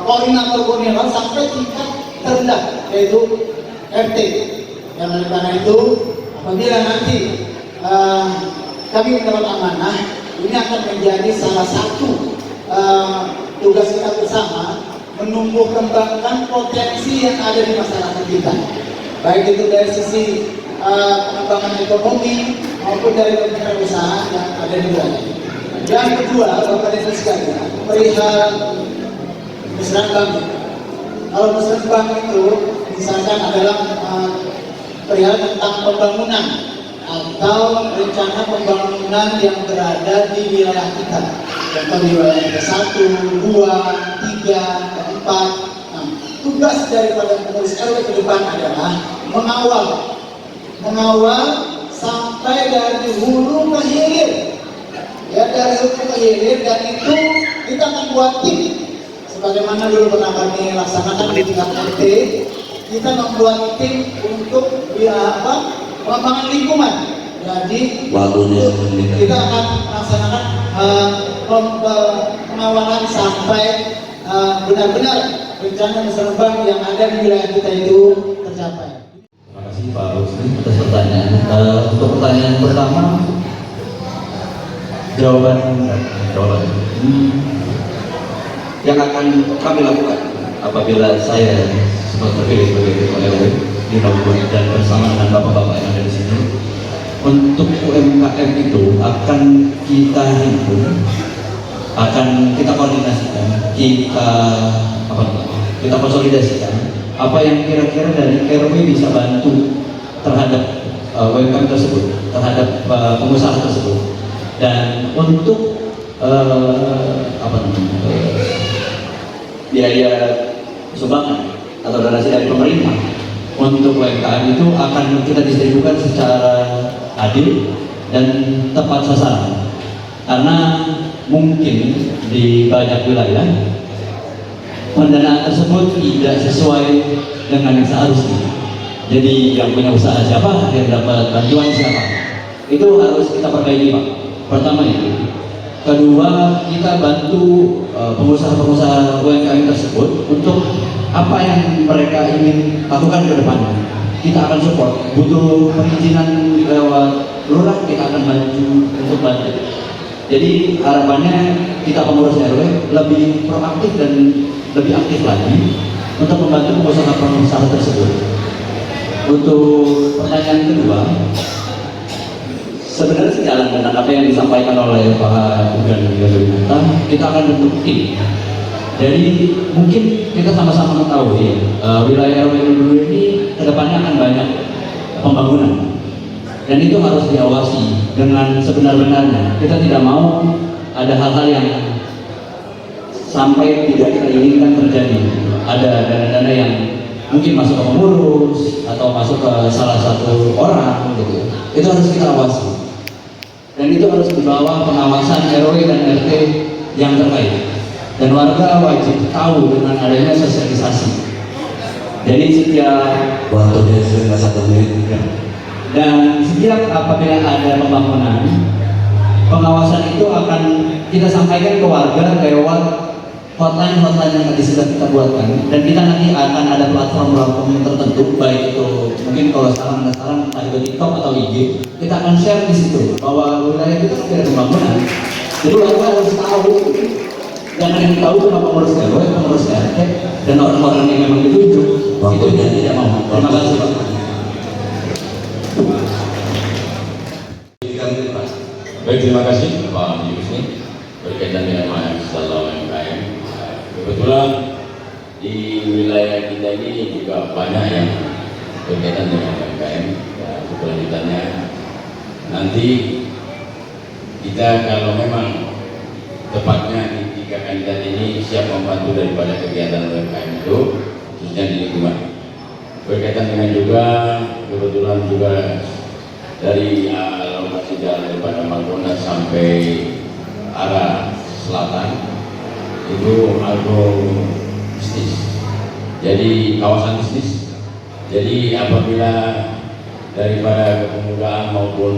koordinator sampai tingkat terendah, yaitu RT. Dan oleh karena itu, apabila nanti kami mendapat amanah, ini akan menjadi salah satu tugas kita bersama, menumbuh kembangkan potensi yang ada di masyarakat kita, baik itu dari sisi pengembangan ekonomi maupun dari kewirausahaan yang ada di wilayah. Yang kedua, Bapak dan Ibu sekalian, perihal musrenbang. Kalau musrenbang itu misalkan adalah perihal tentang pembangunan atau rencana pembangunan yang berada di wilayah kita. Contoh di wilayah 1, 2, 3, 4. Nah, tugas daripada pengurus RW ke depan adalah mengawal sampai dari hulu ke hilir, ya, dari hulu ke hilir. Dan itu kita akan buat tim, sebagaimana dulu pernah kami laksanakan di tingkat RT. Kita membuat tim untuk pengembangan lingkungan. Jadi kita akan melaksanakan pengawalan sampai benar-benar rencana musrenbang yang ada di wilayah kita itu tercapai. Terima kasih Pak Rusli atas pertanyaan. Untuk pertanyaan pertama, jawaban yang akan kami lakukan apabila saya terpilih sebagai ketua RW di Nomor dan bersama dengan bapak-bapak yang ada di sini, untuk UMKM itu akan kita himpun, akan kita koordinasikan, kita konsolidasikan apa yang kira-kira dari RW bisa bantu terhadap UMKM tersebut, terhadap pengusaha tersebut. Dan untuk biaya sumbangan atau donasi dari pemerintah untuk UMKM itu akan kita distribusikan secara adil dan tepat sasaran. Karena mungkin di banyak wilayah pendanaan tersebut tidak sesuai dengan yang seharusnya. Jadi yang punya usaha siapa, yang dapat bantuan siapa, itu harus kita perbaiki, Pak. Pertama itu. Kedua, kita bantu pengusaha-pengusaha UMKM tersebut untuk apa yang mereka ingin lakukan ke depannya. Kita akan support. Butuh perizinan lewat lurah, kita akan bantu untuk bantu. Jadi harapannya kita pengurus RW lebih proaktif dan lebih aktif lagi untuk membantu pengusaha-pengusaha tersebut. Untuk pertanyaan kedua, sebenarnya sejalan dengan apa yang disampaikan oleh Pak Ugan Yogyakarta, kita akan bentuk tim. Jadi mungkin kita sama-sama mengetahui wilayah RW dulu ini kedepannya akan banyak pembangunan, dan itu harus diawasi dengan sebenar-benarnya. Kita tidak mau ada hal-hal yang sampai tidak kita inginkan terjadi. Ada dana-dana yang mungkin masuk ke pengurus atau masuk ke salah satu orang gitu. Itu harus kita awasi. Dan itu harus di bawah pengawasan RW dan RT yang terkait. Dan warga wajib tahu dengan adanya sosialisasi. Jadi setiap waktunya sudah 1 menit. Dan setiap apabila ada pembangunan, pengawasan itu akan kita sampaikan ke warga lewat hotline yang tadi sudah kita buatkan. Dan kita nanti akan ada platform tertentu, baik itu mungkin kalau sekarang entah itu TikTok atau IG, kita akan share di situ bahwa wilayah kita tidak ada pembangunan. Jadi warga harus tahu. Jangan yang tahu cuma pengurus RW, pengurus RT, dan orang-orang yang memang ditunjuk itu yang tidak mau. Terima kasih Pak. Baik, terima kasih Pak Yusni berkaitan dengan masalah UMKM. Kebetulan di wilayah kita ini juga banyak yang berkaitan dengan UMKM. Ya, kelanjutannya nanti kita kalau memang tepatnya di 3 kandidat ini siap membantu daripada kegiatan UMKM itu, khususnya di lingkungan. Berkaitan dengan juga kebetulan juga dari lokasi jalan daripada Margonda sampai arah selatan itu agrobisnis, jadi kawasan bisnis. Jadi apabila daripada kepemudaan maupun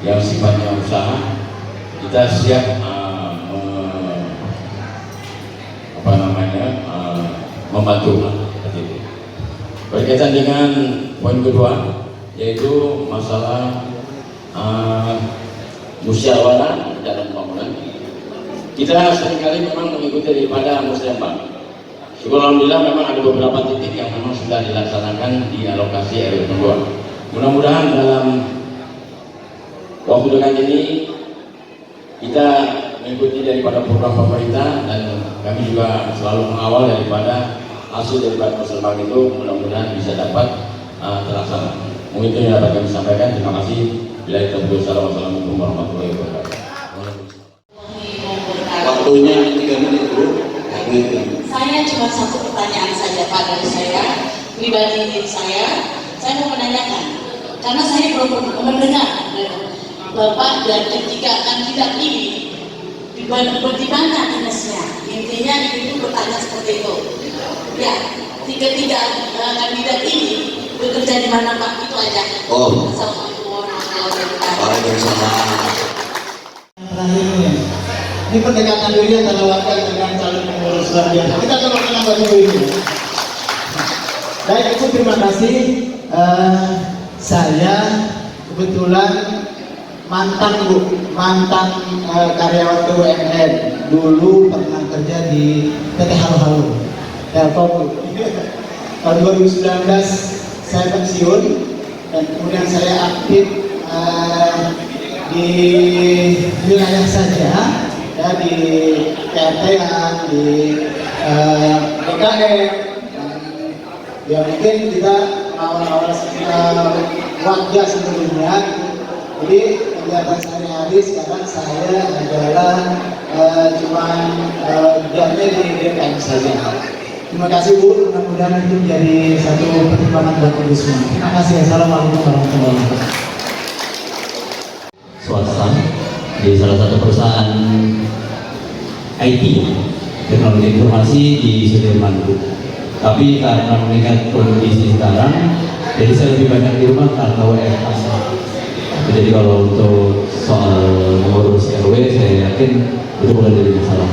yang sifatnya usaha, kita siap membantu. Berkaitan dengan poin kedua, yaitu masalah musyawarah dalam pembangunan. Kita seringkali memang mengikuti daripada Musrembang. Syukur alhamdulillah memang ada beberapa titik yang memang sudah dilaksanakan di alokasi RW 2. Mudah-mudahan dalam waktu dekat ini kita mengikuti daripada program pemerintah, dan kami juga selalu mengawal daripada hasil daripada Musrembang itu, mudah-mudahan bisa dapat terlaksana. Mungkin itu yang dapat kami sampaikan. Terima kasih. Bila kita berdoa, wassalamualaikum warahmatullahi wabarakatuh. Waktunya 3 menit dulu. Saya cuma satu pertanyaan saja Pak dari saya, pribadi saya mau menanyakan, karena saya belum mendengar Bapak dan ketiga kandidat ini di mana dinasnya. Intinya itu bertanya seperti itu. Ya, tiga kandidat ini bekerja di mana Pak? Itu aja. Oh. Assalamualaikum warahmatullahi wabarakatuh. Waalaikumsalam. Ini pendekatan diri antara warga dengan calon pengurus luar biasa. Kita coba menambah dulu ini. Baik, Ibu, terima kasih. Saya kebetulan mantan karyawan BUMN, dulu pernah kerja di PT Halo-Halo Telkom. Tahun 2019 saya pensiun, dan kemudian saya aktif di wilayah saja, ya, di PRT, di DKM. Ya mungkin kita awal-awal warga sebelumnya. Jadi kegiatan sehari-hari sekarang saya adalah cuman kerjanya di DKM saja. Terima kasih Bu, mudah-mudahan itu menjadi satu pertimbangan buat Ibu semua. Terima kasih. Assalamualaikum warahmatullahi wabarakatuh. Swasta di salah satu perusahaan IT, teknologi informasi di Sudirman. Tapi karena mengingat kondisi sekarang, jadi saya lebih banyak di rumah karena WFH. Jadi kalau untuk soal mengurus RW, saya yakin itu bukan jadi masalah.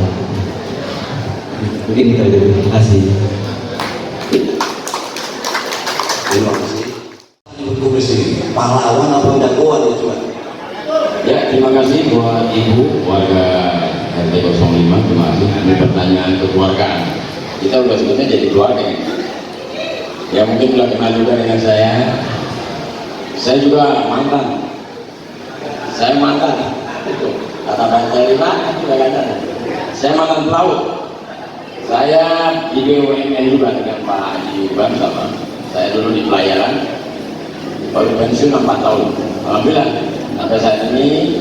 Mungkin kita aja. Terima kasih. Terima kasih. Komisi pahlawan apa jagoan ya cuman? Ya, terima kasih buat Ibu warga RT 05. Terima kasih. Ini pertanyaan kekeluargaan. Kita udah sebutnya jadi keluarga ya. Ya mungkin sudah kenal juga dengan saya. Saya juga mantan. Saya mantan. Itu kata bahasa lima sudah kata. Saya mantan pelaut. Saya di BUMN juga dengan Pak Haji Ban sama. Saya dulu di pelayaran. Baru pensiun 4 tahun. Alhamdulillah sampai saat ini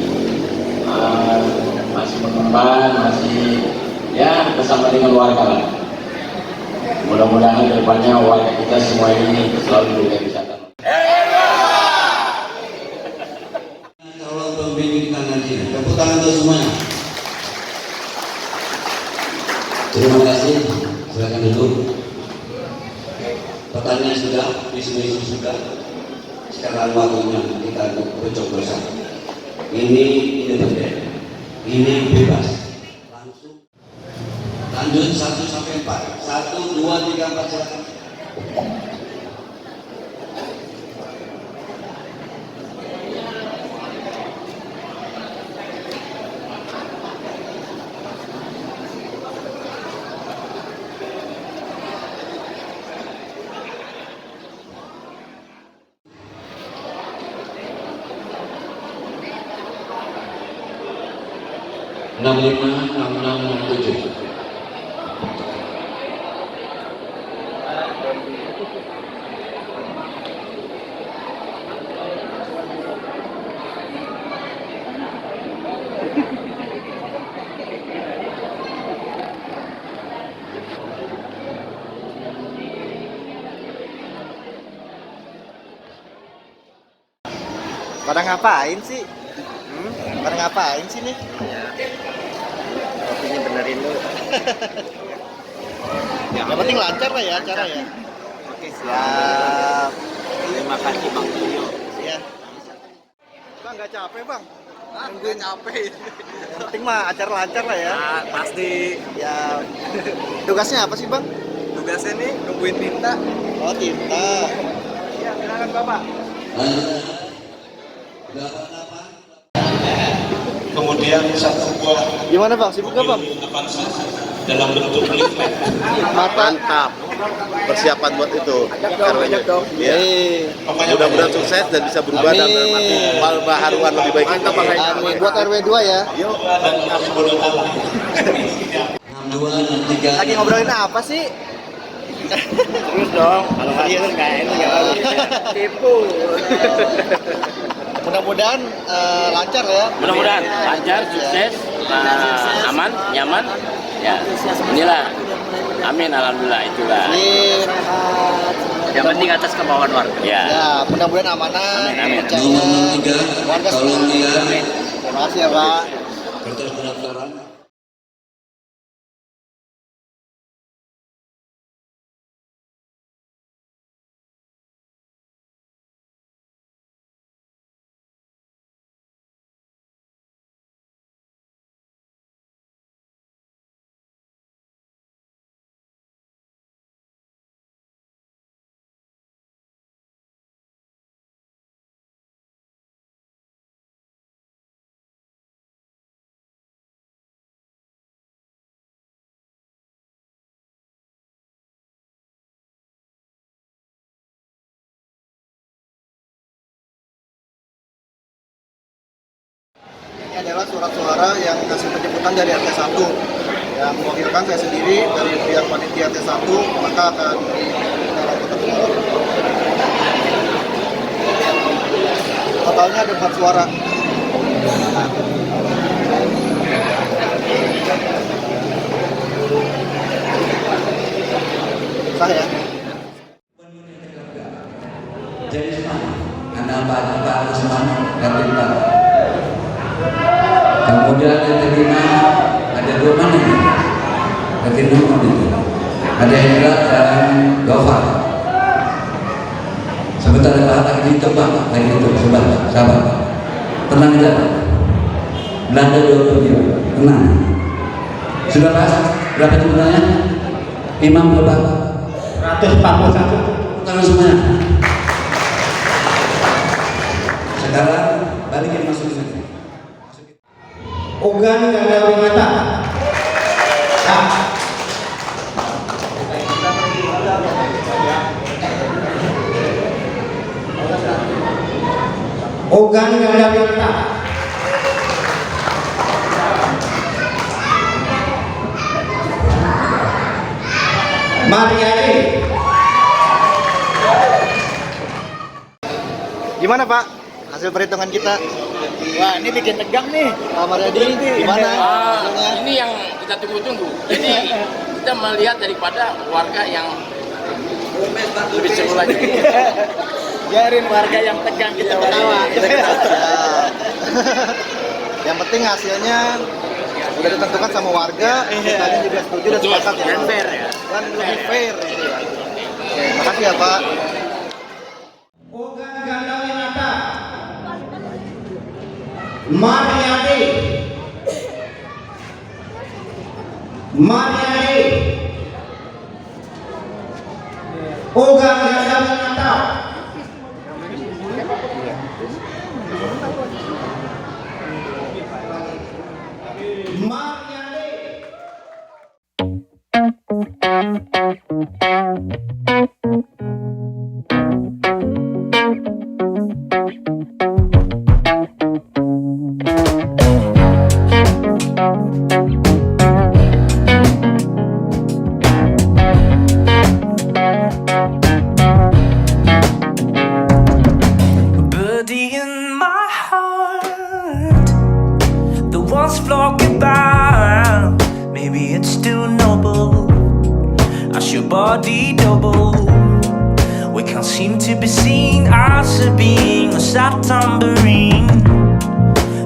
masih mengembang, masih ya bersama dengan warga lah. Mudah-mudahan kedepannya warga kita semua ini selalu diberikan kesehatan. Calon pembimbing nanti, tepuk tangan untuk semuanya. Terima kasih. Silakan duduk. Pertanyaan sudah, visi-misi sudah. Sekarang waktunya kita bercoblosan. Ini independen, ini bebas. Langsung lanjut 1 sampai 4. 1, 2, 3, 4 silakan. Enam 7. Pada ngapain sih? Pada ngapain sih nih? Kopinya benerin dulu. Yang penting lancar lah ya acara ya. Oke, siap. Terima kasih Bang Julio. Ya. nggak capek bang? Nungguin capek. Yang penting mah acara lancar lah ya. Pasti. Ya. Tugasnya apa sih bang? Tugasnya nih nungguin tinta. Oh tinta. Iya, silakan Bapak. Kemudian satu buah Gimana bang? Sibuk nggak bang? Avanza dalam bentuk leaflet. Mantap. Persiapan buat itu. Banyak dong. Ya. Mudah-mudahan sukses dan bisa berubah dan baharuan lebih baik. Amin. Buat RW 2 ya. Yuk. Dan Nasrullah Allah. 6263 Lagi ngobrolin apa sih? Terus dong. Kalau nggak itu nggak tipu. Mudah-mudahan lancar ya. Mudah-mudahan lancar, sukses, aman, nyaman. Ya, inilah. Amin, alhamdulillah itulah. Amin. Yang penting atas kemauan warga. Ya. Ya, mudah-mudahan amanah. Amin, amin. Percaya. Warga tolong dia Terima kasih ya Pak. kertas pendaftaran. Ini adalah surat suara yang hasil penjemputan dari RT 1 yang mewakilkan saya sendiri dari pihak panitia RT 1, maka akan dalam kota Bengkulu. Totalnya ada 4 suara. Sah ya? Jadi semangat. Anda Pak semangat dan pintar. Kemudian yang kelima ada 2 mana ini? Ketimbangan itu. Ada Hendra dan Gofar. Sebentar Pak lagi ditebak lagi itu sabar. Tenang aja. Belanda 20 tenang. Sudah pas? Berapa jumlahnya? Imam berapa? 141. Tangan semuanya. Sekarang balikin masuk ke sini. Ogan Ganda Winata. Ogan Ganda Winata. Mariade. Gimana Pak? Hasil perhitungan kita? Wah, ini bikin tegang nih. Pak Mariadi, gimana? hasilnya? Ini yang kita tunggu-tunggu. Jadi kita melihat daripada warga yang lebih seru lagi. Biarin warga yang tegang kita ketawa. Ya. Yang penting hasilnya udah ditentukan sama warga, kita juga setuju dan sepakat ya. Dan fair ya. Dan lebih fair gitu ya. Oke, makasih ya Pak. Ogan Ganda Winata. Mariade. Ogan Ganda Winata. Birdie in my heart, the ones flocking by. Maybe it's still noble as your body double. We can't seem to be seen as a being a sad tambourine.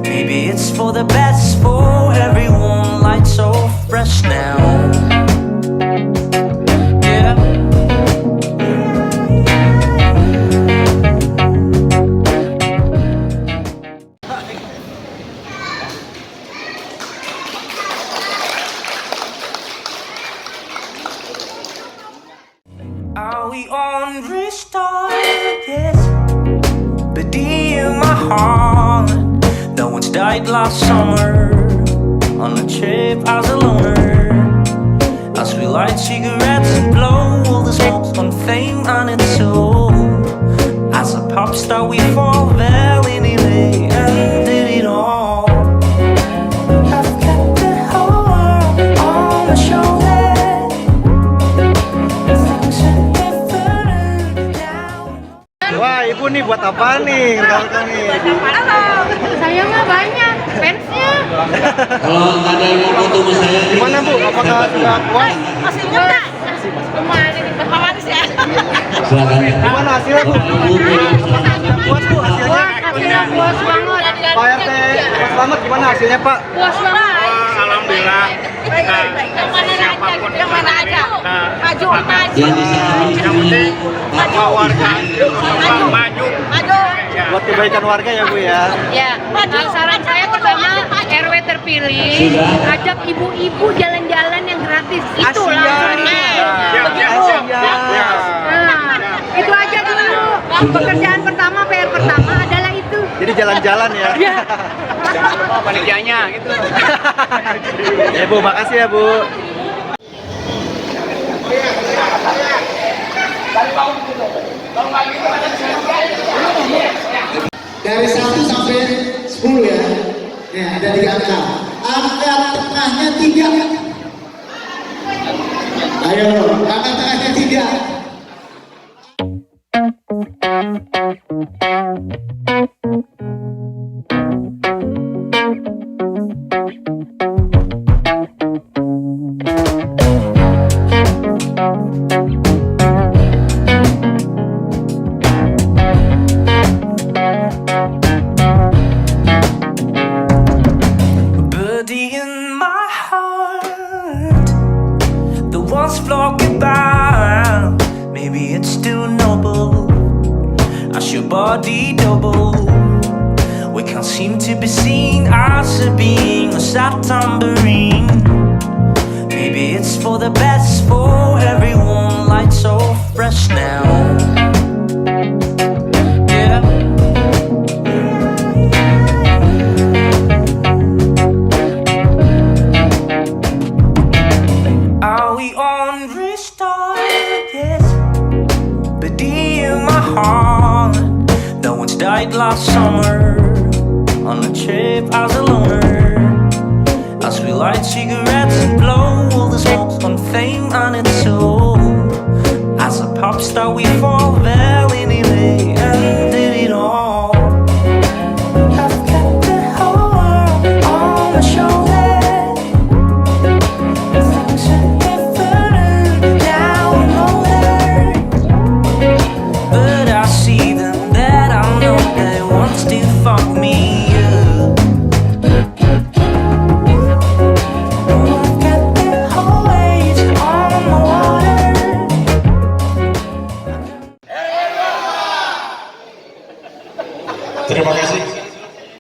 Maybe it's for the best for everyone. Lights so fresh now. Yeah. we on restart? Yes, but deep in my heart, no one's died last summer. On a trip as a loner, as we light cigarettes and blow all the smoke on fame and its soul. As a pop star we fall willingly and did it all. I've kept the heart on my shoulder. Things are different now. Wah, ibu nih buat apa nih? Halo, saya mah banyak fansnya. Kalau nggak ada yang mau foto sama saya, Gimana Bu? Apakah sudah puas? Masih enggak? Kemarin ini kemarin ya. silakan. Gimana hasilnya Bu? Puas Bu hasilnya? Hasilnya puas banget. Pak RT, Pak Slamet gimana hasilnya Pak? Puas banget. Alhamdulillah. Siapapun yang mana aja. Maju, maju. Yang bisa kami Warga maju. Maju. Buat kebaikan warga ya Bu ya? Ya, saran saya pertama RW terpilih, ajak ibu-ibu jalan-jalan yang gratis. Itu langsung. Itu aja dulu. Pekerjaan pertama, PR pertama adalah itu. Jadi jalan-jalan ya? Iya. Jangan lupa panitianya gitu. Ya Bu, makasih ya Bu. Dari 1 sampai 10 ya. Ya, ada 3 angka. Angka tengahnya 3. Ayo, angka tengahnya 3. Birdie in my heart, the ones flocking by. Maybe it's still noble as your body double. We can't seem to be seen as a being a sad tambourine. Maybe it's for the best for everyone. Lights so fresh now. Yeah. Are we on restart? Yes, but deep in my heart, no one's died last summer. On a trip as a loner, as we light cigarettes and blow all the smoke on fame and its soul. As a pop star we fall willingly